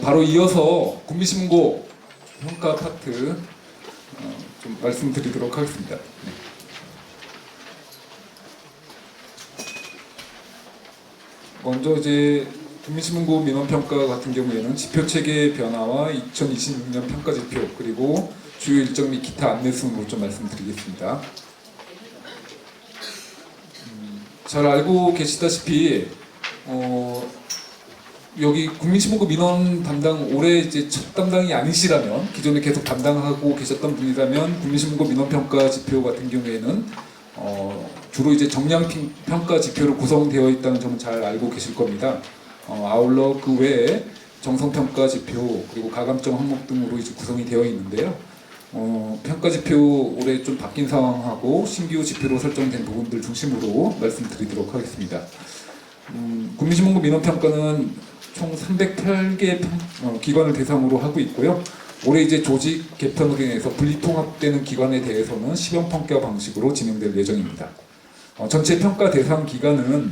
바로 이어서 국민신문고 평가 파트 좀 말씀드리도록 하겠습니다. 네. 먼저 이제 국민신문고 민원평가 같은 경우에는 지표체계 변화와 2026년 평가지표 그리고 주요 일정 및 기타 안내 순으로 좀 말씀드리겠습니다. 잘 알고 계시다시피 여기 국민신문고 민원 담당 올해 이제 첫 담당이 아니시라면 기존에 계속 담당하고 계셨던 분이라면 국민신문고 민원평가 지표 같은 경우에는 주로 이제 정량 평가 지표로 구성되어 있다는 점은 잘 알고 계실 겁니다. 아울러 그 외에 정성평가 지표 그리고 가감점 항목 등으로 이제 구성이 되어 있는데요. 평가 지표 올해 좀 바뀐 상황하고 신규 지표로 설정된 부분들 중심으로 말씀드리도록 하겠습니다. 국민신문고 민원평가는 총 308개 기관을 대상으로 하고 있고요. 올해 이제 조직 개편으로 인해서 분리통합되는 기관에 대해서는 시범 평가 방식으로 진행될 예정입니다. 전체 평가 대상 기간은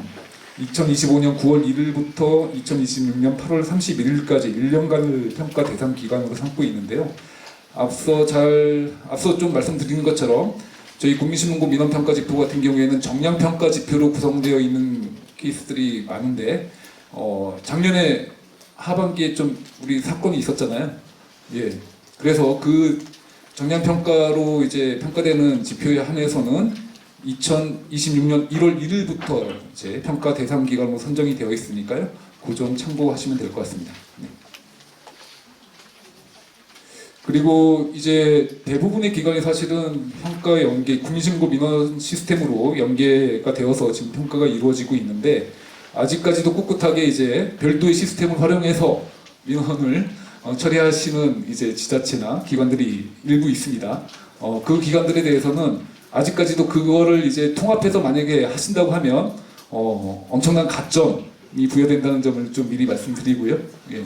2025년 9월 1일부터 2026년 8월 31일까지 1년간을 평가 대상 기간으로 삼고 있는데요. 앞서 좀 말씀드리는 것처럼 저희 국민신문고 민원평가 지표 같은 경우에는 정량평가 지표로 구성되어 있는 케이스들이 많은데 작년에 하반기에 좀 우리 사건이 있었잖아요. 예. 그래서 그 정량평가로 이제 평가되는 지표에 한해서는 2026년 1월 1일부터 이제 평가 대상 기간으로 선정이 되어 있으니까요. 그 점 참고하시면 될 것 같습니다. 네. 그리고 이제 대부분의 기관이 사실은 평가 연계, 국민신고 민원 시스템으로 연계가 되어서 지금 평가가 이루어지고 있는데 아직까지도 꿋꿋하게 이제 별도의 시스템을 활용해서 민원을 처리하시는 이제 지자체나 기관들이 일부 있습니다. 그 기관들에 대해서는 아직까지도 그거를 이제 통합해서 만약에 하신다고 하면 엄청난 가점이 부여된다는 점을 좀 미리 말씀드리고요. 예.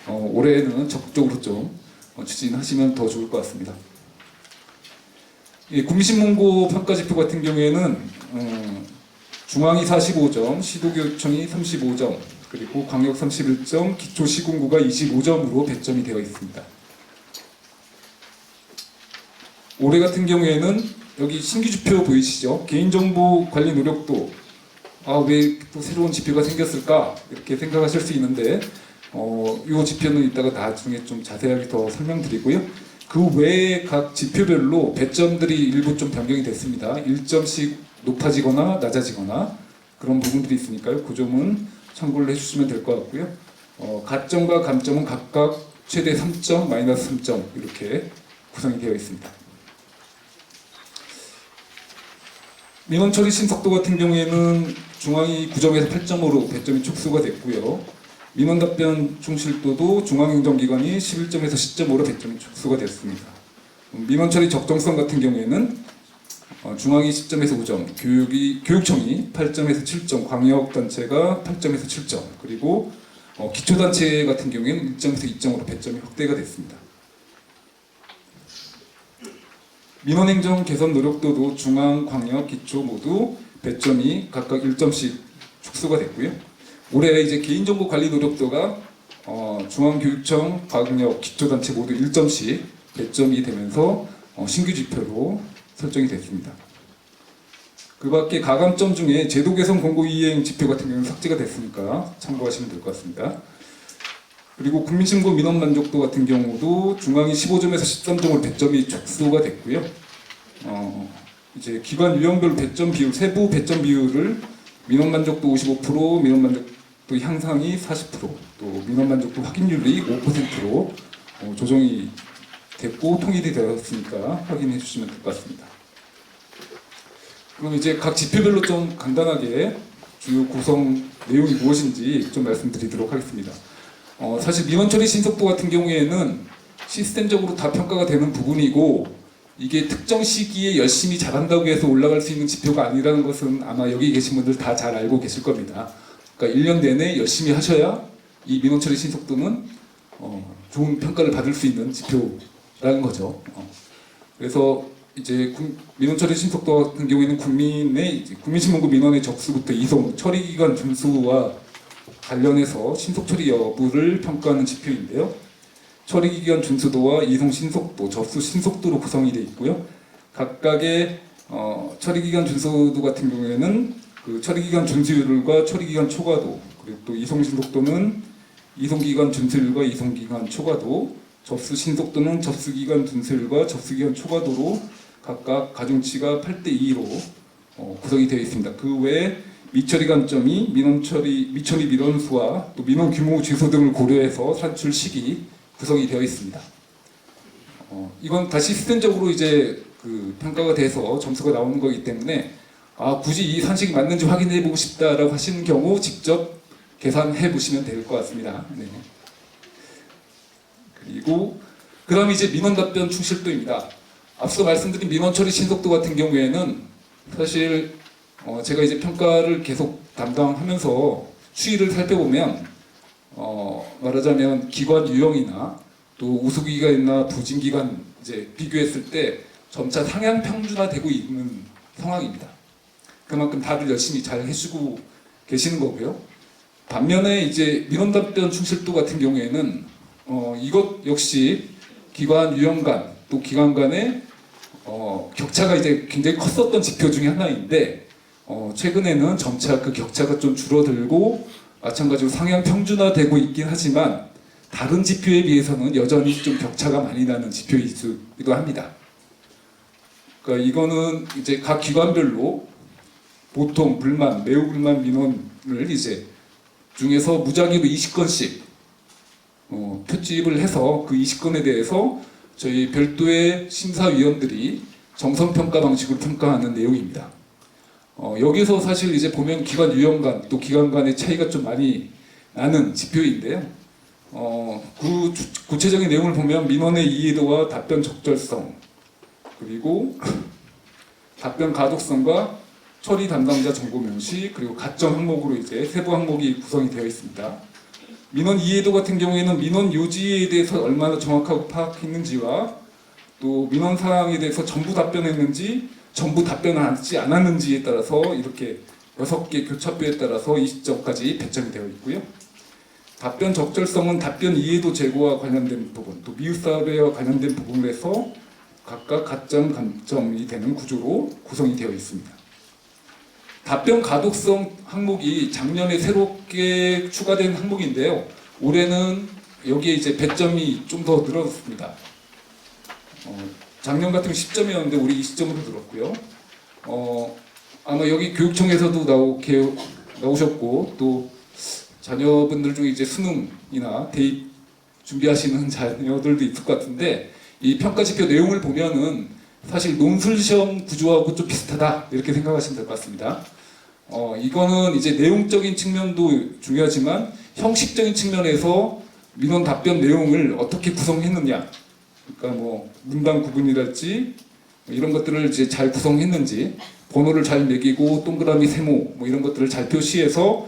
올해는 적극적으로 좀 추진하시면 더 좋을 것 같습니다. 예, 국민신문고 평가지표 같은 경우에는 중앙이 45점, 시도교육청이 35점, 그리고 광역 31점, 기초시군구가 25점으로 배점이 되어 있습니다. 올해 같은 경우에는 여기 신규 지표 보이시죠? 개인정보 관리 노력도 왜 또 새로운 지표가 생겼을까? 이렇게 생각하실 수 있는데 이 지표는 이따가 나중에 좀 자세하게 더 설명드리고요. 그 외에 각 지표별로 배점들이 일부 좀 변경이 됐습니다. 1점씩 높아지거나 낮아지거나 그런 부분들이 있으니까요. 그 점은 참고를 해주시면 될 것 같고요. 가점과 감점은 각각 최대 3점, 마이너스 3점 이렇게 구성이 되어 있습니다. 민원 처리 신속도 같은 경우에는 중앙이 9점에서 8점으로 배점이 축소가 됐고요. 민원 답변 충실도도 중앙행정기관이 11점에서 10점으로 배점이 축소가 됐습니다. 민원 처리 적정성 같은 경우에는 중앙이 10점에서 5점, 교육청이 8점에서 7점, 광역단체가 8점에서 7점, 그리고 기초단체 같은 경우에는 1점에서 2점으로 배점이 확대가 됐습니다. 민원행정 개선 노력도도 중앙, 광역, 기초 모두 배점이 각각 1점씩 축소가 됐고요. 올해 이제 개인정보 관리 노력도가 중앙교육청, 광역, 기초단체 모두 1점씩 배점이 되면서 신규 지표로 설정이 됐습니다. 그 밖에 가감점 중에 제도 개선 공고 이행 지표 같은 경우는 삭제가 됐으니까 참고하시면 될 것 같습니다. 그리고 국민신고 민원 만족도 같은 경우도 중앙이 15점에서 13점으로 배점이 축소가 됐고요. 이제 기관 유형별 배점 비율, 세부 배점 비율을 민원 만족도 55%, 민원 만족도 향상이 40%, 또 민원 만족도 확인률이 5%로 조정이 됐고 통일이 되었으니까 확인해 주시면 될 것 같습니다. 그럼 이제 각 지표별로 좀 간단하게 주요 구성 내용이 무엇인지 좀 말씀드리도록 하겠습니다. 사실 민원 처리 신속도 같은 경우에는 시스템적으로 다 평가가 되는 부분이고 이게 특정 시기에 열심히 잘한다고 해서 올라갈 수 있는 지표가 아니라는 것은 아마 여기 계신 분들 다 잘 알고 계실 겁니다. 그러니까 1년 내내 열심히 하셔야 이 민원 처리 신속도는 좋은 평가를 받을 수 있는 지표라는 거죠. 그래서 이제 민원 처리 신속도 같은 경우에는 국민신문고 민원의 접수부터 이송, 처리기간 준수와 관련해서 신속 처리 여부를 평가하는 지표인데요. 처리 기간 준수도와 이송 신속도, 접수 신속도로 구성이 되어 있고요. 각각의 처리 기간 준수도 같은 경우에는 그 처리 기간 준수율과 처리 기간 초과도, 그리고 또 이송 신속도는 이송 기간 준수율과 이송 기간 초과도, 접수 신속도는 접수 기간 준수율과 접수 기간 초과도로 각각 가중치가 8대2로 구성이 되어 있습니다. 그 외에 미처리 관점이 미처리 민원수와 또 민원 규모 취소 등을 고려해서 산출 시기 구성이 되어 있습니다. 이건 다 시스템적으로 이제 그 평가가 돼서 점수가 나오는 거기 때문에 굳이 이 산식이 맞는지 확인해 보고 싶다라고 하시는 경우 직접 계산해 보시면 될 것 같습니다. 네. 그리고 그다음 이제 민원 답변 충실도입니다. 앞서 말씀드린 민원 처리 신속도 같은 경우에는 사실 제가 이제 평가를 계속 담당하면서 추이를 살펴보면 말하자면 기관 유형이나 또 우수기관이나 부진기관 이제 비교했을 때 점차 상향 평준화되고 있는 상황입니다. 그만큼 다들 열심히 잘 해주고 계시는 거고요. 반면에 이제 민원 답변 충실도 같은 경우에는 이것 역시 기관 유형 간 또 기관 간의 격차가 이제 굉장히 컸었던 지표 중에 하나인데 최근에는 점차 그 격차가 좀 줄어들고 마찬가지로 상향 평준화되고 있긴 하지만 다른 지표에 비해서는 여전히 좀 격차가 많이 나는 지표이기도 합니다. 그러니까 이거는 이제 각 기관별로 보통 불만, 매우 불만 민원을 이제 중에서 무작위로 20건씩 표집을 해서 그 20건에 대해서 저희 별도의 심사위원들이 정성평가 방식으로 평가하는 내용입니다. 여기서 사실 이제 보면 기관 유형 간 또 기관 간의 차이가 좀 많이 나는 지표인데요. 구체적인 내용을 보면 민원의 이해도와 답변 적절성, 그리고 답변 가독성과 처리 담당자 정보 명시, 그리고 가점 항목으로 이제 세부 항목이 구성이 되어 있습니다. 민원 이해도 같은 경우에는 민원 요지에 대해서 얼마나 정확하고 파악했는지와 또 민원 사항에 대해서 전부 답변했는지 전부 답변하지 않았는지에 따라서 이렇게 6개 교차표에 따라서 20점까지 배점이 되어 있고요. 답변 적절성은 답변 이해도 제고와 관련된 부분, 또 미흡 사례와 관련된 부분에서 각각 가점, 감점이 되는 구조로 구성이 되어 있습니다. 답변 가독성 항목이 작년에 새롭게 추가된 항목인데요. 올해는 여기에 이제 배점이 좀 더 늘었습니다. 작년 같은 10점이었는데 올해 20점으로 늘었고요. 아마 여기 교육청에서도 나오셨고 또 자녀분들 중에 이제 수능이나 대입 준비하시는 자녀들도 있을 것 같은데 이 평가 지표 내용을 보면은 사실 논술 시험 구조하고 좀 비슷하다 이렇게 생각하시면 될 것 같습니다. 이거는 이제 내용적인 측면도 중요하지만 형식적인 측면에서 민원 답변 내용을 어떻게 구성했느냐, 그러니까 뭐 문단 구분이랄지 이런 것들을 이제 잘 구성했는지, 번호를 잘 매기고 동그라미 세모 뭐 이런 것들을 잘 표시해서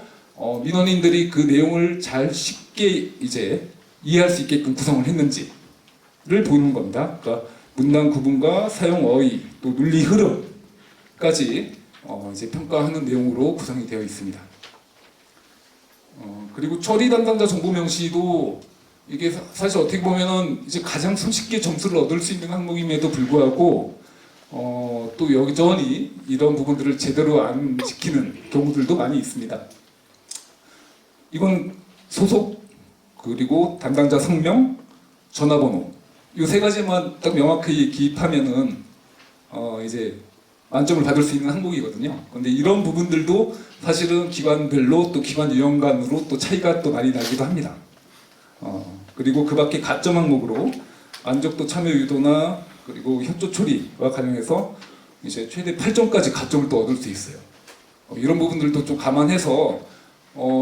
민원인들이 그 내용을 잘 쉽게 이제 이해할 수 있게끔 구성을 했는지를 보는 겁니다. 그러니까 문단 구분과 사용 어휘 또 논리 흐름까지 이제 평가하는 내용으로 구성이 되어 있습니다. 그리고 처리 담당자 정보 명시도 이게 사실 어떻게 보면은 이제 가장 손쉽게 점수를 얻을 수 있는 항목임에도 불구하고 또 여전히 이런 부분들을 제대로 안 지키는 경우들도 많이 있습니다. 이건 소속 그리고 담당자 성명, 전화번호 이 세 가지만 딱 명확히 기입하면은 이제 만점을 받을 수 있는 항목이거든요. 그런데 이런 부분들도 사실은 기관별로 또 기관 유형 간으로 또 차이가 또 많이 나기도 합니다. 그리고 그 밖에 가점 항목으로 만족도 참여 유도나 그리고 협조 처리와 관련해서 이제 최대 8점까지 가점을 또 얻을 수 있어요. 이런 부분들도 좀 감안해서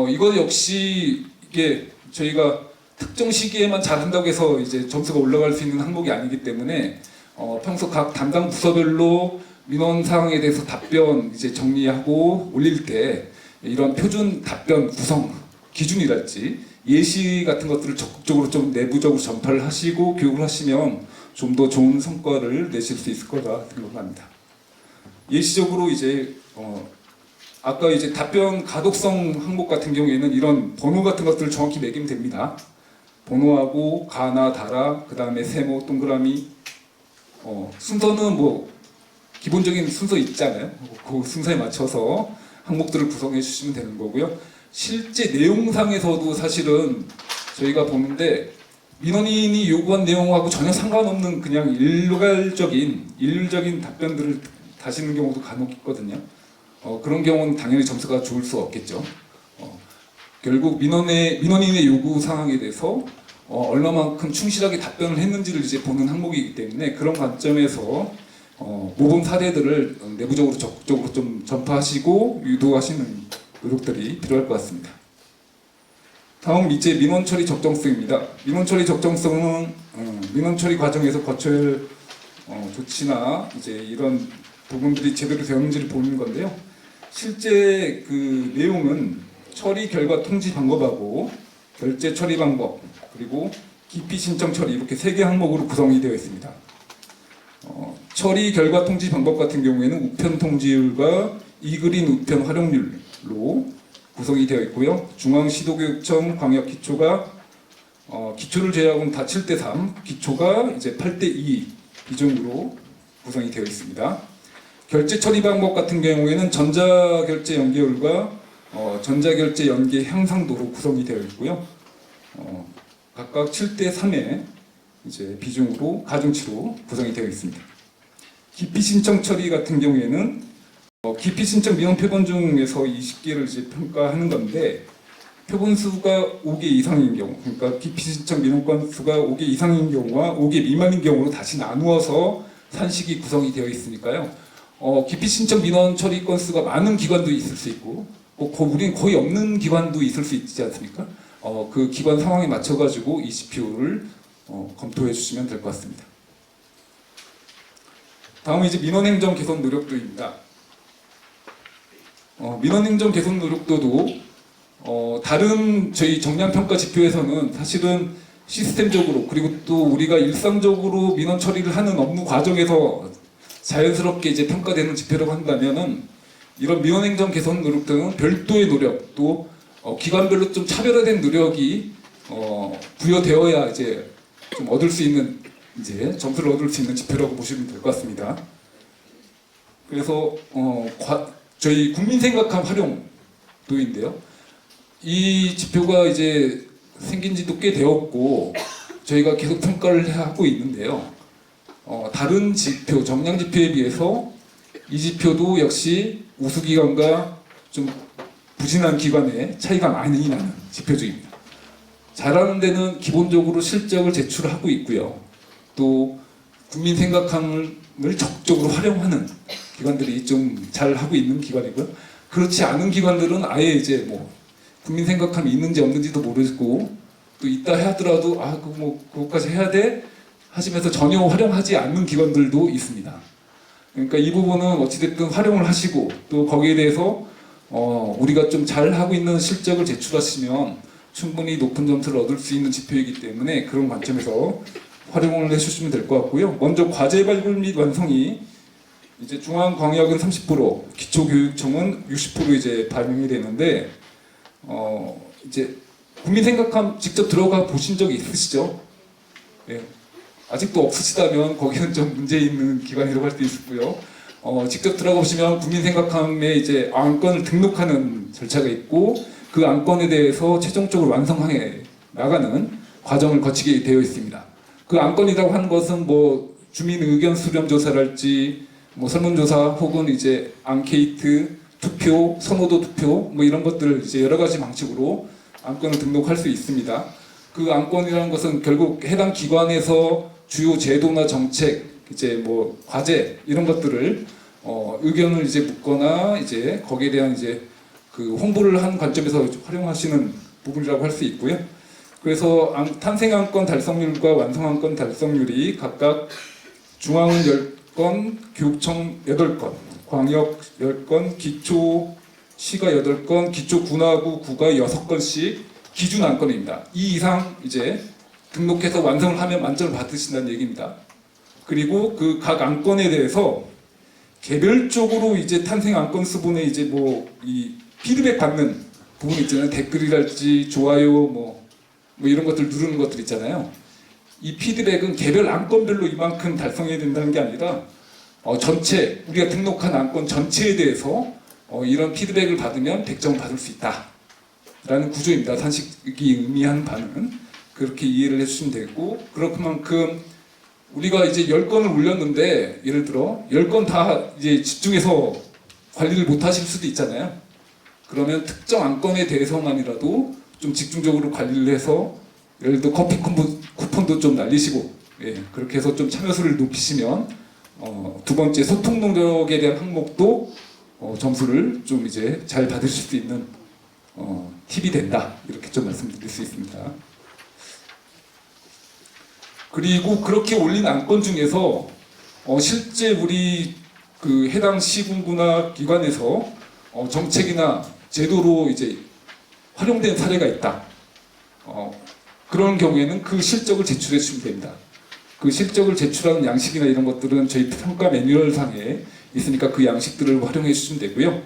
이거 역시 이게 저희가 특정 시기에만 잘한다고 해서 이제 점수가 올라갈 수 있는 항목이 아니기 때문에 평소 각 담당 부서별로 민원 사항에 대해서 답변 이제 정리하고 올릴 때 이런 표준 답변 구성 기준이랄지 예시 같은 것들을 적극적으로 좀 내부적으로 전파를 하시고 교육을 하시면 좀 더 좋은 성과를 내실 수 있을 거라 생각합니다. 예시적으로 이제 아까 이제 답변 가독성 항목 같은 경우에는 이런 번호 같은 것들을 정확히 매기면 됩니다. 번호하고 가나 다라 그 다음에 세모 동그라미 순서는 뭐 기본적인 순서 있잖아요. 그 순서에 맞춰서 항목들을 구성해 주시면 되는 거고요. 실제 내용상에서도 사실은 저희가 보는데 민원인이 요구한 내용하고 전혀 상관없는 그냥 일률적인 답변들을 다시는 경우도 간혹 있거든요. 그런 경우는 당연히 점수가 좋을 수 없겠죠. 결국 민원인의 요구 사항에 대해서 얼마만큼 충실하게 답변을 했는지를 이제 보는 항목이기 때문에 그런 관점에서 모범 사례들을 내부적으로 적극적으로 좀 전파하시고 유도하시는 노력들이 필요할 것 같습니다. 다음 이제 민원 처리 적정성입니다. 민원 처리 적정성은 민원 처리 과정에서 거쳐야 할 조치나 이제 이런 부분들이 제대로 되었는지를 보는 건데요. 실제 그 내용은 처리 결과 통지 방법하고 결제 처리 방법 그리고 기피 신청 처리 이렇게 3개 항목으로 구성이 되어 있습니다. 처리 결과 통지 방법 같은 경우에는 우편 통지율과 이그린 우편 활용률로 구성이 되어 있고요. 중앙시도교육청 광역기초가 기초를 제외하고는 다 7대3, 기초가 이제 8대2 비중으로 구성이 되어 있습니다. 결제 처리 방법 같은 경우에는 전자결제 연계율과 전자결제 연계 향상도로 구성이 되어 있고요. 각각 7대3의 이제 비중으로 가중치로 구성이 되어 있습니다. 기피 신청 처리 같은 경우에는 기피 신청 민원 표본 중에서 20개를 이제 평가하는 건데 표본 수가 5개 이상인 경우, 그러니까 기피 신청 민원 건수가 5개 이상인 경우와 5개 미만인 경우로 다시 나누어서 산식이 구성이 되어 있으니까요. 기피 신청 민원 처리 건수가 많은 기관도 있을 수 있고, 우리는 거의 없는 기관도 있을 수 있지 않습니까? 그 기관 상황에 맞춰가지고 이 지표를 검토해 주시면 될 것 같습니다. 다음은 이제 민원행정 개선 노력도입니다. 민원행정 개선 노력도도 다른 저희 정량평가 지표에서는 사실은 시스템적으로 그리고 또 우리가 일상적으로 민원 처리를 하는 업무 과정에서 자연스럽게 이제 평가되는 지표라고 한다면은 이런 민원행정 개선 노력들은 별도의 노력 또 기관별로 좀 차별화된 노력이 부여되어야 이제 좀 얻을 수 있는 이제 점수를 얻을 수 있는 지표라고 보시면 될 것 같습니다. 그래서 저희 국민 생각한 활용도인데요. 이 지표가 이제 생긴 지도 꽤 되었고 저희가 계속 평가를 하고 있는데요. 다른 지표, 정량 지표에 비해서 이 지표도 역시 우수기관과 좀 부진한 기관의 차이가 많이 나는 지표중입니다. 잘하는 데는 기본적으로 실적을 제출하고 있고요. 또 국민 생각함을 적극적으로 활용하는 기관들이 좀 잘하고 있는 기관이고요. 그렇지 않은 기관들은 아예 이제 뭐 국민 생각함이 있는지 없는지도 모르고 또 있다 하더라도 그것까지 해야 돼 하시면서 전혀 활용하지 않는 기관들도 있습니다. 그러니까 이 부분은 어찌됐든 활용을 하시고 또 거기에 대해서 우리가 좀 잘하고 있는 실적을 제출하시면 충분히 높은 점수를 얻을 수 있는 지표이기 때문에 그런 관점에서 활용을 해주시면 될 것 같고요. 먼저 과제 발굴 및 완성이 이제 중앙광역은 30%, 기초교육청은 60% 이제 반영이 되는데 이제 국민 생각함 직접 들어가 보신 적이 있으시죠? 예. 아직도 없으시다면 거기는 좀 문제 있는 기관이라고 할 수 있고요. 직접 들어가 보시면 국민 생각함에 이제 안건을 등록하는 절차가 있고 그 안건에 대해서 최종적으로 완성해 나가는 과정을 거치게 되어 있습니다. 그 안건이라고 하는 것은 뭐 주민 의견 수렴 조사랄지 뭐 설문조사 혹은 이제 앙케이트 투표, 선호도 투표 뭐 이런 것들을 이제 여러 가지 방식으로 안건을 등록할 수 있습니다. 그 안건이라는 것은 결국 해당 기관에서 주요 제도나 정책, 이제 뭐 과제 이런 것들을 의견을 이제 묻거나 이제 거기에 대한 이제 그 홍보를 한 관점에서 활용하시는 부분이라고 할 수 있고요. 그래서 탄생 안건 달성률과 완성 안건 달성률이 각각 중앙은 10건, 교육청 8건, 광역 10건, 기초시가 8건, 기초군하고 구가 6건씩 기준 안건입니다. 이 이상 이제 등록해서 완성을 하면 만점을 받으신다는 얘기입니다. 그리고 그 각 안건에 대해서 개별적으로 이제 탄생 안건 수분에 이제 뭐 이 피드백 받는 부분 있잖아요. 댓글이랄지 좋아요 뭐 이런 것들 누르는 것들 있잖아요. 이 피드백은 개별 안건별로 이만큼 달성해야 된다는 게 아니라 전체 우리가 등록한 안건 전체에 대해서 이런 피드백을 받으면 100점 받을 수 있다라는 구조입니다. 산식이 의미하는 바는 그렇게 이해를 해주시면 되고, 그렇게만큼 우리가 이제 10건을 올렸는데 예를 들어 10건 다 이제 집중해서 관리를 못 하실 수도 있잖아요. 그러면 특정 안건에 대해서만이라도 좀 집중적으로 관리를 해서 예를 들어 커피 쿠폰도 좀 날리시고, 예, 그렇게 해서 좀 참여수를 높이시면 두 번째 소통 능력에 대한 항목도 점수를 좀 이제 잘 받으실 수 있는 팁이 된다, 이렇게 좀 말씀드릴 수 있습니다. 그리고 그렇게 올린 안건 중에서 실제 우리 그 해당 시군구나 기관에서 정책이나 제도로 이제 활용된 사례가 있다. 그런 경우에는 그 실적을 제출해 주시면 됩니다. 그 실적을 제출하는 양식이나 이런 것들은 저희 평가 매뉴얼상에 있으니까 그 양식들을 활용해 주시면 되고요.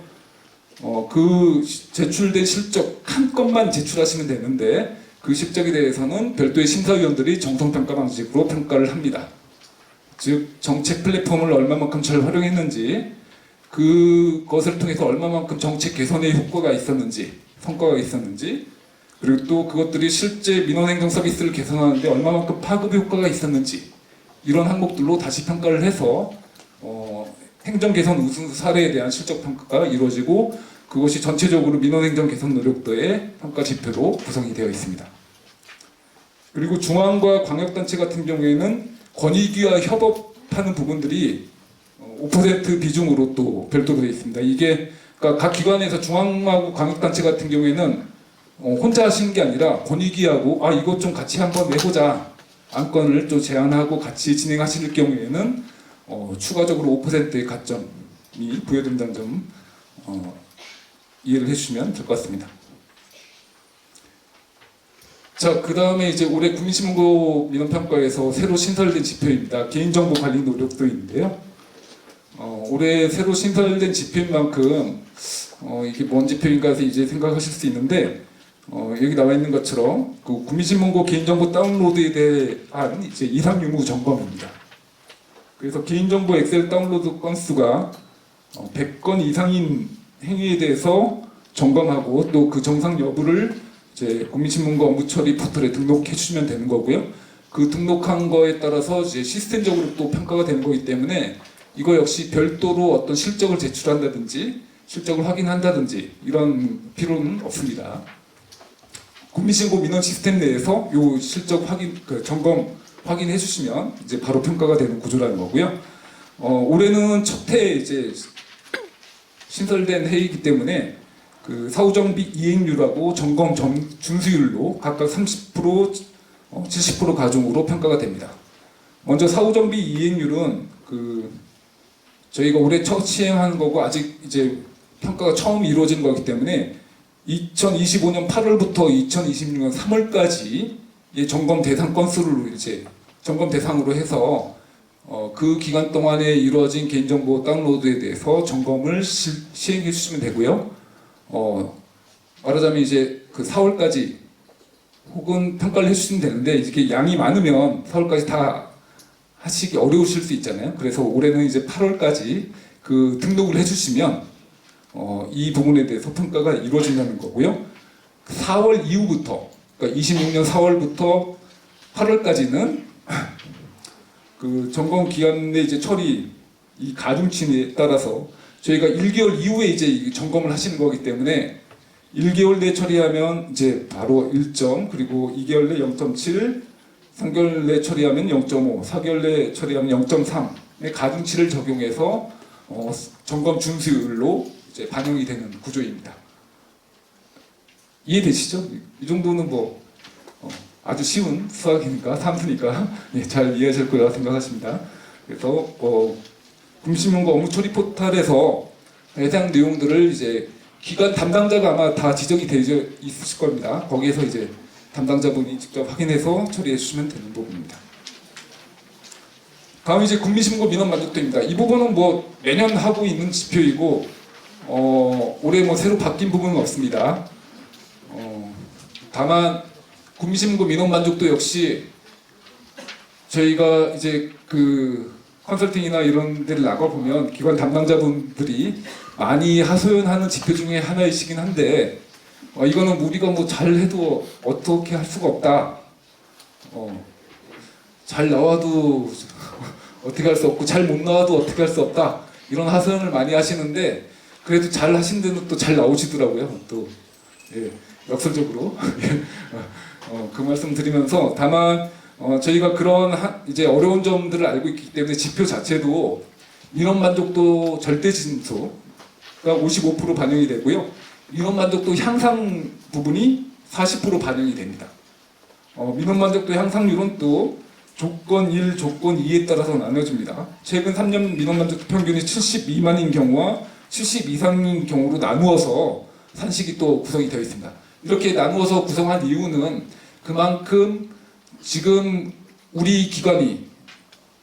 그 제출된 실적 한 건만 제출하시면 되는데 그 실적에 대해서는 별도의 심사위원들이 정성평가 방식으로 평가를 합니다. 즉 정책 플랫폼을 얼마만큼 잘 활용했는지, 그것을 통해서 얼마만큼 정책 개선에 효과가 있었는지, 성과가 있었는지, 그리고 또 그것들이 실제 민원행정 서비스를 개선하는데 얼마만큼 파급 효과가 있었는지, 이런 항목들로 다시 평가를 해서 행정 개선 우수 사례에 대한 실적 평가가 이루어지고, 그것이 전체적으로 민원행정 개선 노력도의 평가 지표로 구성이 되어 있습니다. 그리고 중앙과 광역단체 같은 경우에는 권익위와 협업하는 부분들이 5% 비중으로 또 별도로 되어 있습니다. 이게 그러니까 각 기관에서 중앙하고 광역단체 같은 경우에는 혼자 하시는 게 아니라 권익위하고 이것 좀 같이 한번 내보자, 안건을 또 제안하고 같이 진행하실 경우에는 추가적으로 5%의 가점이 부여된다는 점 이해를 해주시면 될 것 같습니다. 자, 그 다음에 이제 올해 국민신문고 민원평가에서 새로 신설된 지표입니다. 개인정보 관리 노력도인데요. 올해 새로 신설된 지표인 만큼 이게 뭔 지표인가 해서 이제 생각하실 수 있는데, 여기 나와 있는 것처럼 그 국민신문고 개인정보 다운로드에 대한 이제 이상 유무 점검입니다. 그래서 개인정보 엑셀 다운로드 건수가 100건 이상인 행위에 대해서 점검하고 또 그 정상 여부를 이제 국민신문고 업무처리 포털에 등록해 주시면 되는 거고요. 그 등록한 거에 따라서 이제 시스템적으로 또 평가가 되는 거기 때문에 이거 역시 별도로 어떤 실적을 제출한다든지 실적을 확인한다든지 이런 필요는 없습니다. 국민신고 민원 시스템 내에서 요 실적 확인, 점검 확인해 주시면 이제 바로 평가가 되는 구조라는 거고요. 올해는 첫 해 이제 신설된 해이기 때문에 그 사후정비 이행률하고 점검 준수율로 각각 30%, 70% 가중으로 평가가 됩니다. 먼저 사후정비 이행률은 저희가 올해 첫 시행한 거고 아직 이제 평가가 처음 이루어진 거기 때문에 2025년 8월부터 2026년 3월까지 점검 대상 건수를 이제 점검 대상으로 해서 그 기간 동안에 이루어진 개인정보 다운로드에 대해서 점검을 시행해 주시면 되고요. 말하자면 이제 그 4월까지 혹은 평가를 해주시면 되는데, 이게 양이 많으면 4월까지 다 하시기 어려우실 수 있잖아요. 그래서 올해는 이제 8월까지 그 등록을 해주시면 이 부분에 대해서 평가가 이루어진다는 거고요. 4월 이후부터, 그러니까 26년 4월부터 8월까지는 그 점검 기간의 이제 처리, 이 가중치에 따라서 저희가 1개월 이후에 이제 점검을 하시는 거기 때문에 1개월 내 처리하면 이제 바로 1점, 그리고 2개월 내 0.7, 3개월 내 처리하면 0.5, 4개월 내 처리하면 0.3의 가중치를 적용해서 점검 준수율로 이제 반영이 되는 구조입니다. 이해되시죠? 이 정도는 뭐 아주 쉬운 수학이니까, 삼수니까 잘 이해하실 거라고 생각하십니다. 그래서 국민신문고 업무처리 포털에서 해당 내용들을 이제 기관 담당자가 아마 다 지정이 되어 있으실 겁니다. 거기에서 이제 담당자분이 직접 확인해서 처리해 주시면 되는 부분입니다. 다음 이제 국민신고 민원 만족도입니다. 이 부분은 뭐 매년 하고 있는 지표이고 올해 뭐 새로 바뀐 부분은 없습니다. 다만 국민신고 민원 만족도 역시 저희가 이제 그 컨설팅이나 이런 데를 나가 보면 기관 담당자분들이 많이 하소연하는 지표 중에 하나이시긴 한데 이거는 우리가 뭐 잘해도 어떻게 할 수가 없다. 잘 나와도 어떻게 할 수 없고 잘 못 나와도 어떻게 할 수 없다. 이런 하소연을 많이 하시는데 그래도 잘 하신 데는 또 잘 나오시더라고요. 또 예, 역설적으로 그 말씀 드리면서 다만 저희가 그런 이제 어려운 점들을 알고 있기 때문에 지표 자체도 민원 만족도 절대 진수가 55% 반영이 되고요. 민원 만족도 향상 부분이 40% 반영이 됩니다. 민원 만족도 향상률은 또 조건 1, 조건 2에 따라서 나눠집니다. 최근 3년 민원 만족도 평균이 70 미만인 경우와 70 이상인 경우로 나누어서 산식이 또 구성이 되어 있습니다. 이렇게 나누어서 구성한 이유는 그만큼 지금 우리 기관이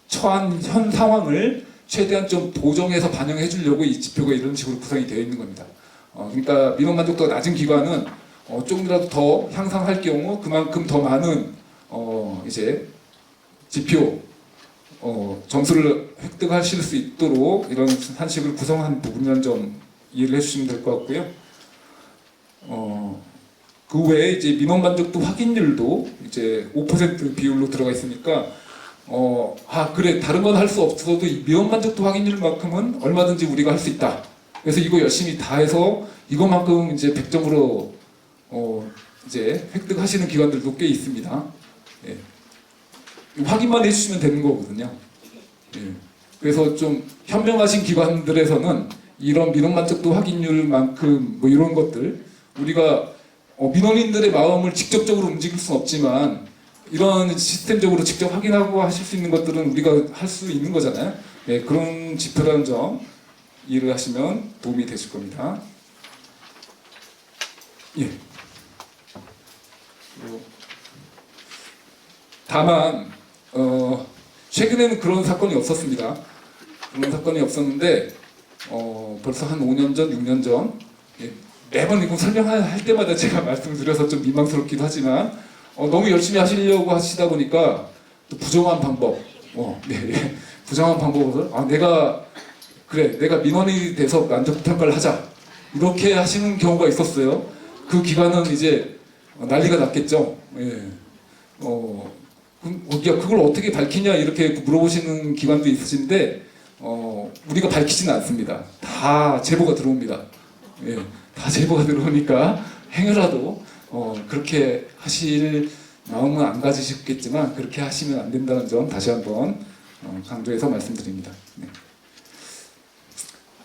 처한 현 상황을 최대한 좀 보정해서 반영해 주려고 이 지표가 이런 식으로 구성이 되어 있는 겁니다. 그러니까 민원 만족도가 낮은 기관은 조금이라도 더 향상할 경우 그만큼 더 많은 이제 지표 점수를 획득하실 수 있도록 이런 산식을 구성한 부분이라는 점 이해를 해주시면 될 것 같고요. 그 외에 이제 민원 만족도 확인율도 이제 5% 비율로 들어가 있으니까 그래 다른 건 할 수 없어도 이 민원 만족도 확인율만큼은 얼마든지 우리가 할 수 있다. 그래서 이거 열심히 다 해서 이것만큼 이제 100점으로 이제 획득하시는 기관들도 꽤 있습니다. 예. 확인만 해주시면 되는 거거든요. 예. 그래서 좀 현명하신 기관들에서는 이런 민원 만족도 확인율만큼 뭐 이런 것들 우리가 민원인들의 마음을 직접적으로 움직일 수는 없지만 이런 시스템적으로 직접 확인하고 하실 수 있는 것들은 우리가 할 수 있는 거잖아요. 예, 그런 지표라는 점 이해를 하시면 도움이 되실 겁니다. 예. 다만 최근에는 그런 사건이 없었습니다. 그런 사건이 없었는데 벌써 한 5년 전, 6년 전 예, 매번 이거 설명할 때마다 제가 말씀드려서 좀 민망스럽기도 하지만 너무 열심히 하시려고 하시다 보니까 또 부정한 방법, 네, 부정한 방법을 내가 민원이 돼서 만족 평가를 하자 이렇게 하시는 경우가 있었어요. 그 기간은 이제 난리가 났겠죠. 예. 그걸 어떻게 밝히냐 이렇게 물어보시는 기관도 있으신데 우리가 밝히지는 않습니다. 다 제보가 들어옵니다. 예. 다 제보가 들어오니까 행여라도 그렇게 하실 마음은 안 가지셨겠지만 그렇게 하시면 안 된다는 점 다시 한번 강조해서 말씀드립니다. 네.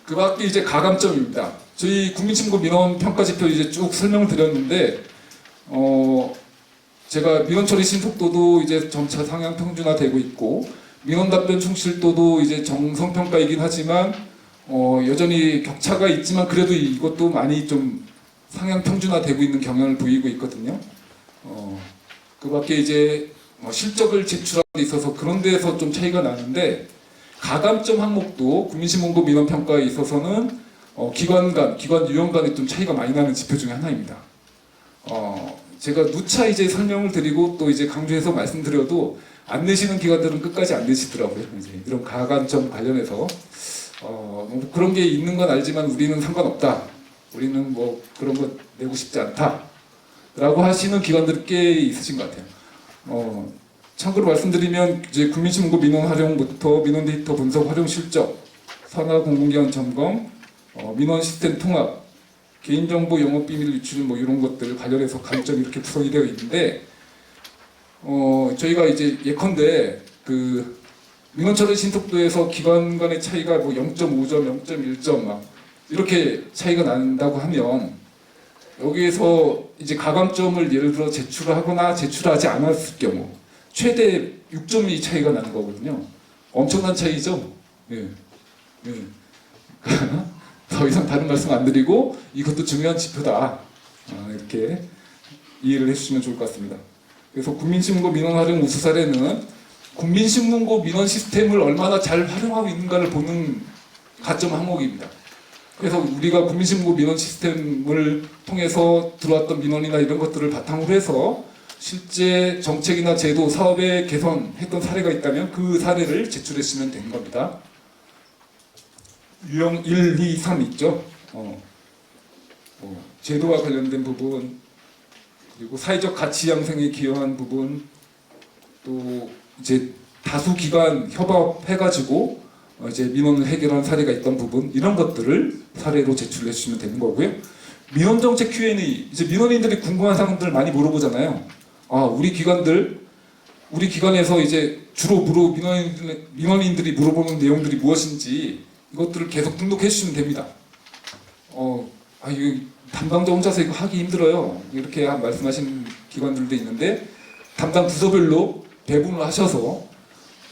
그 밖에 이제 가감점입니다. 저희 국민신고 민원 평가 지표 이제 쭉 설명을 드렸는데 제가 민원 처리 신속도도 이제 점차 상향 평준화되고 있고 민원 답변 충실도도 이제 정성 평가이긴 하지만 여전히 격차가 있지만 그래도 이것도 많이 좀 상향 평준화되고 있는 경향을 보이고 있거든요. 그 밖에 이제 실적을 제출하는 데 있어서 그런 데에서 좀 차이가 나는데 가감점 항목도 국민신문고 민원평가에 있어서는 기관 간, 기관 유형 간에 좀 차이가 많이 나는 지표 중에 하나입니다. 제가 누차 이제 설명을 드리고 또 이제 강조해서 말씀드려도 안 내시는 기관들은 끝까지 안 내시더라고요. 이제 이런 가감점 관련해서 뭐 그런 게 있는 건 알지만 우리는 상관없다. 우리는 뭐 그런 거 내고 싶지 않다. 라고 하시는 기관들이 꽤 있으신 것 같아요. 참고로 말씀드리면 이제 국민신문고 민원 활용부터 민원 데이터 분석 활용 실적, 산하 공공기관 점검, 민원 시스템 통합, 개인정보 영업비밀 유출 뭐 이런 것들 관련해서 감점이 이렇게 구성이 되어 있는데 저희가 이제 예컨대 그 민원 처리 신속도에서 기관 간의 차이가 뭐 0.5점, 0.1점 막 이렇게 차이가 난다고 하면 여기에서 이제 가감점을 예를 들어 제출하거나 제출하지 않았을 경우 최대 6점이 차이가 나는 거거든요. 엄청난 차이죠. 예. 예. 더 이상 다른 말씀 안 드리고 이것도 중요한 지표다. 이렇게 이해를 해주시면 좋을 것 같습니다. 그래서 국민신문고 민원 활용 우수 사례는 국민신문고 민원 시스템을 얼마나 잘 활용하고 있는가를 보는 가점 항목입니다. 그래서 우리가 국민신문고 민원 시스템을 통해서 들어왔던 민원이나 이런 것들을 바탕으로 해서 실제 정책이나 제도, 사업에 개선했던 사례가 있다면 그 사례를 제출했으면 되는 겁니다. 유형 1, 2, 3 있죠. 제도와 관련된 부분, 그리고 사회적 가치 양성에 기여한 부분, 또 이제 다수 기관 협업해가지고 이제 민원을 해결한 사례가 있던 부분, 이런 것들을 사례로 제출해 주시면 되는 거고요. 민원 정책 Q&A, 이제 민원인들이 궁금한 사항들 많이 물어보잖아요. 우리 기관에서 이제 주로 민원인들이 물어보는 내용들이 무엇인지 이것들을 계속 등록해 주시면 됩니다. 이거 담당자 혼자서 이거 하기 힘들어요. 이렇게 말씀하시는 기관들도 있는데 담당 부서별로 배분을 하셔서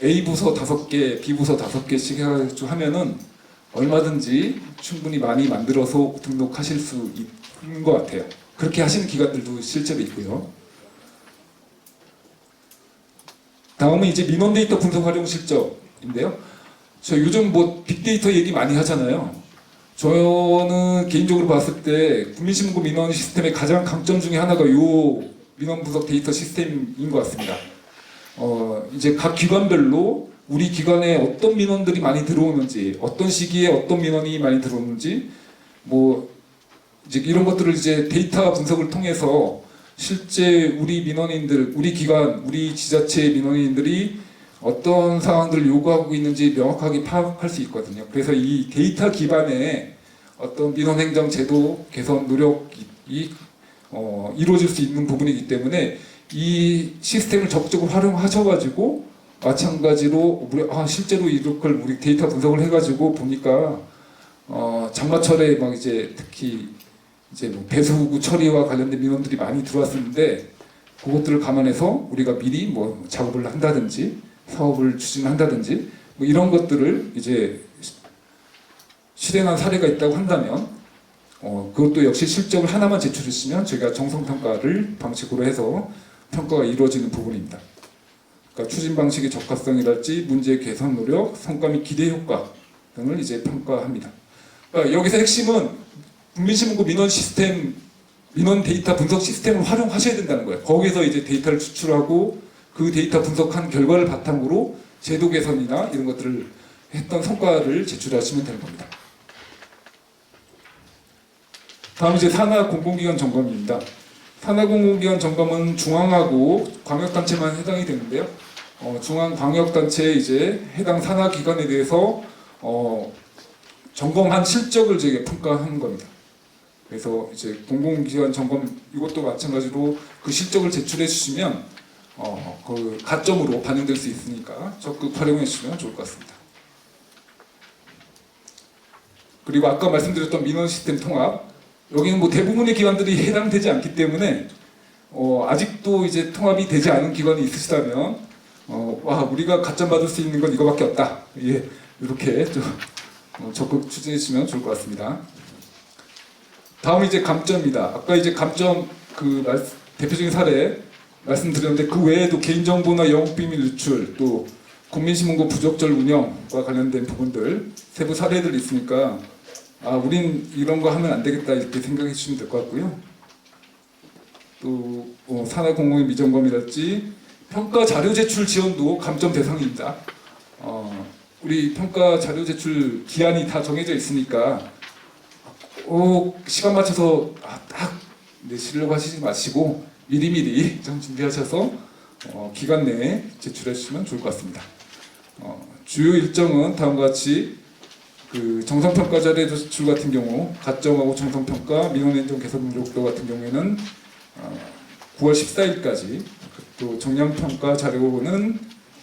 A 부서 5개, B 부서 5개씩 해가지고 하면은 얼마든지 충분히 많이 만들어서 등록하실 수 있는 것 같아요. 그렇게 하시는 기관들도 실제로 있고요. 다음은 이제 민원 데이터 분석 활용 실적인데요. 저 요즘 빅데이터 얘기 많이 하잖아요. 저는 개인적으로 봤을 때 국민신문고 민원 시스템의 가장 강점 중에 하나가 요 민원 분석 데이터 시스템인 것 같습니다. 이제 각 기관별로 우리 기관에 어떤 민원들이 많이 들어오는지, 어떤 시기에 어떤 민원이 많이 들어오는지, 이제 이런 것들을 이제 데이터 분석을 통해서 실제 우리 민원인들, 우리 기관, 우리 지자체의 민원인들이 어떤 상황들을 요구하고 있는지 명확하게 파악할 수 있거든요. 그래서 이 데이터 기반의 어떤 민원행정 제도 개선 노력이 이루어질 수 있는 부분이기 때문에 이 시스템을 적극적으로 활용하셔가지고 마찬가지로 실제로 이걸 우리 데이터 분석을 해가지고 보니까 장마철에 막 이제 특히 이제 배수구 처리와 관련된 민원들이 많이 들어왔었는데 그것들을 감안해서 우리가 미리 작업을 한다든지 사업을 추진한다든지 이런 것들을 이제 실행한 사례가 있다고 한다면 그것도 역시 실적을 하나만 제출했으면 저희가 정성평가를 방식으로 해서 평가가 이루어지는 부분입니다. 그러니까 추진 방식의 적합성이랄지 문제 개선 노력, 성과 및 기대 효과 등을 이제 평가합니다. 그러니까 여기서 핵심은 국민신문고 민원 시스템, 민원 데이터 분석 시스템을 활용하셔야 된다는 거예요. 거기서 이제 데이터를 추출하고 그 데이터 분석한 결과를 바탕으로 제도 개선이나 이런 것들을 했던 성과를 제출하시면 되는 겁니다. 다음 이제 산하 공공기관 점검입니다. 산하 공공기관 점검은 중앙하고 광역단체만 해당이 되는데요. 중앙 광역단체에 이제 해당 산하 기관에 대해서 점검한 실적을 저희가 평가하는 겁니다. 그래서 이제 공공기관 점검 이것도 마찬가지로 그 실적을 제출해 주시면 그 가점으로 반영될 수 있으니까 적극 활용해 주시면 좋을 것 같습니다. 그리고 아까 말씀드렸던 민원 시스템 통합, 여기는 대부분의 기관들이 해당되지 않기 때문에 아직도 이제 통합이 되지 않은 기관이 있으시다면 우리가 가점 받을 수 있는 건 이거밖에 없다. 예, 이렇게 좀 적극 추진해 주시면 좋을 것 같습니다. 다음 이제 감점입니다. 아까 이제 감점 대표적인 사례 말씀드렸는데 그 외에도 개인정보나 영업비밀 유출, 또 국민신문고 부적절 운영과 관련된 부분들 세부 사례들이 있으니까 우린 이런 거 하면 안 되겠다 이렇게 생각해 주시면 될 것 같고요. 또 산하 공공의 미점검이랄지 평가 자료 제출 지원도 감점 대상입니다. 우리 평가 자료 제출 기한이 다 정해져 있으니까 시간 맞춰서 딱 내시려고 하시지 마시고 미리미리 좀 준비하셔서 기간 내에 제출해 주시면 좋을 것 같습니다. 주요 일정은 다음과 같이 정성평가 자료 제출 같은 경우 가점하고 정성평가 민원행정 개선 노력도 같은 경우에는 9월 14일까지, 또 정량평가 자료는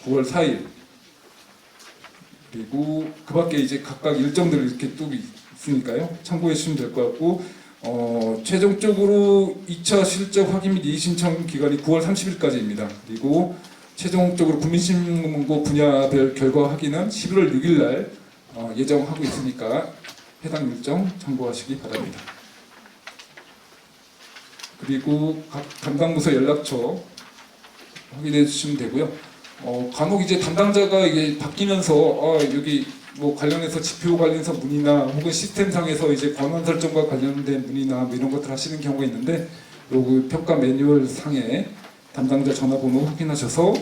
9월 4일, 그리고 그 밖에 이제 각각 일정들을 이렇게 또 있으니까요. 참고해 주시면 될 것 같고, 최종적으로 2차 실적 확인 및 이의신청 기간이 9월 30일까지입니다. 그리고 최종적으로 국민신문고 분야별 결과 확인은 11월 6일 날 예정하고 있으니까 해당 일정 참고하시기 바랍니다. 그리고 각 담당 부서 연락처 확인해 주시면 되고요. 간혹 이제 담당자가 이게 바뀌면서 여기 뭐 관련해서 지표 관련해서 문의나 혹은 시스템상에서 이제 권한 설정과 관련된 문의나 뭐 이런 것들 하시는 경우가 있는데 요그 평가 매뉴얼 상에 담당자 전화번호 확인하셔서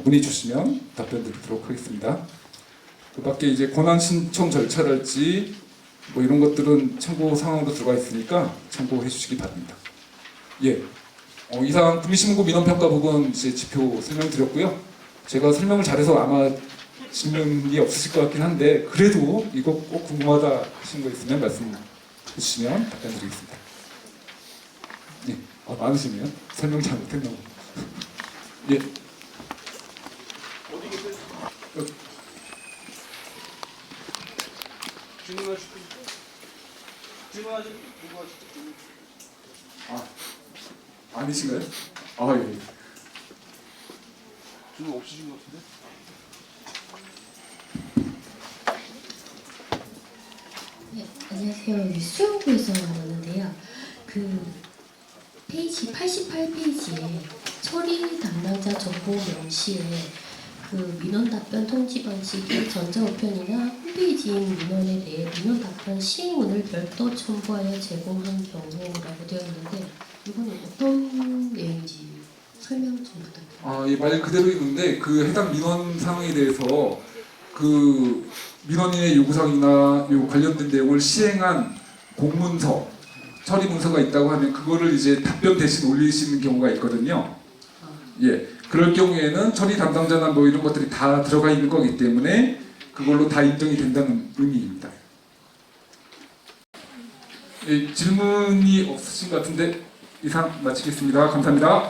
문의 주시면 답변 드리도록 하겠습니다. 그 밖에 이제 권한 신청 절차랄지 뭐 이런 것들은 참고 사항으로 들어가 있으니까 참고해 주시기 바랍니다. 예. 이상 국민신문고 민원평가 부분 이제 지표 설명드렸고요. 제가 설명을 잘해서 아마 질문이 없으실 것 같긴 한데 그래도 이거 꼭 궁금하다 하신 거 있으면 말씀해 주시면 답변드리겠습니다. 예. 많으시네요. 설명 잘못했나 보다. 예. 어디 계세요? 질문하실 분 있어요? 질문하실 분 아니신가요? 예. 질문 없으신 것 같은데? 네, 안녕하세요. 수영부에서 왔는데요. 그 페이지 88페이지에 처리 담당자 정보 명시에 그 민원 답변 통지 방식이 전자우편이나 홈페이지인 민원에 대해 민원 답변 시행문을 별도 첨부하여 제공한 경우라고 되어 있는데 이거는 어떤 내용인지 설명 좀 부탁드립니다. 예, 말 그대로 있는데 그 해당 민원 사항에 대해서 그 민원인의 요구사항이나 요 관련된 내용을 시행한 공문서, 처리 문서가 있다고 하면 그거를 이제 답변 대신 올리시는 경우가 있거든요. 예, 그럴 경우에는 처리 담당자나 뭐 이런 것들이 다 들어가 있는 거기 때문에 그걸로 다 인정이 된다는 의미입니다. 예, 질문이 없으신 것 같은데 이상 마치겠습니다. 감사합니다.